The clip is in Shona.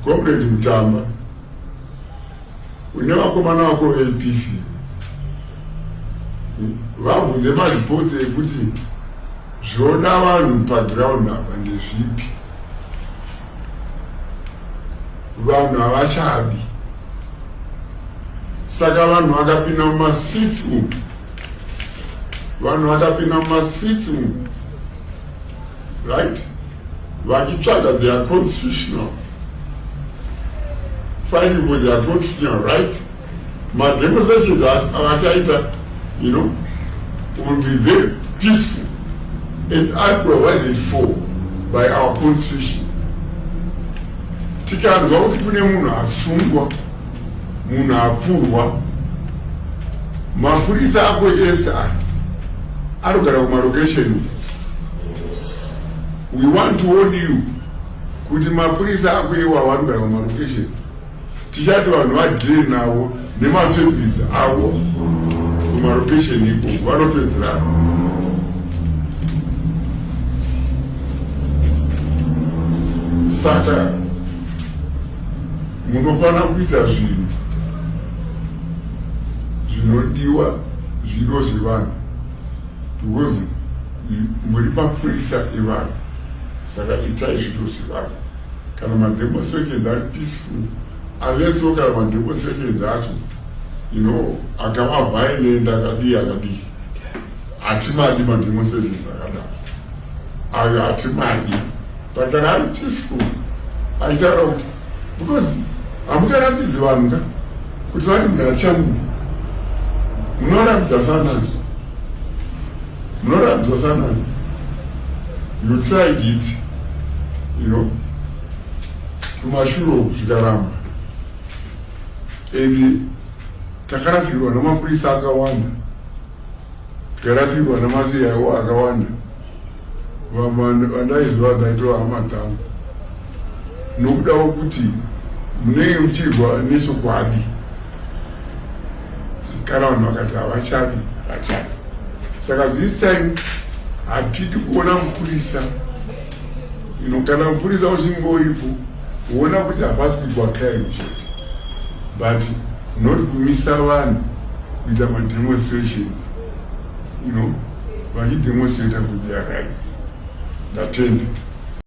Comrade Mtamba, une vakomana vako APC vabvunze maripoti ekuti zvinoda vanhu paground apa ndezvipi. Vanhu havachadi, saka vanhu vakapinda mumastreets umu, right, vachitsvaga their constitutional, fighting for their constitutional right. Demonstrations avachaita, will be very peaceful and unprovided for by our constitution. Tikanzwa kuti kune munhu asungwa, munhu apfurwa, mapurisa ako ese anogara kumarokesheni. We want to warn you kuti mapurisa ako iwawo anogara kumarokesheni. Tichati vanhu vadhire navo nemafamilies avo kumarokesheni ikoko vanopedzera. Saka munofana kuita zvinhu zvinodiwa zvido zvevanhu, because muri mapurisa evanhu. Saka itai zvido zvevanhu. Kana mademonstrations ari peaceful, unless kana mademonstrations acho akava violent akadii, hatimadi mademonstrations akadaro, ayo hatimadi. But kana ari peaceful, aitaura kuti because hamukarambidzi vanhu ka kuti vari munhachamu, munorambidza sanani, you tried it, kumashuro zvikaramba, and takarasikirwa namapurisa akawanda, takarasikirwa namasiyawo akawanda. Vandaizwa dzaitova hama dzangu nokudawo kuti munenge muchirwa nechokwadi. Kana vanhu vakati havachadi. Saka this time hatidi kuona mupurisa, kana mupurisa uchinge uripo kuona kuti hapasi kuitwa crime chete, but not kumisa vanhu kuita mademonstrations, vachidemonstrata with their rights. Attend.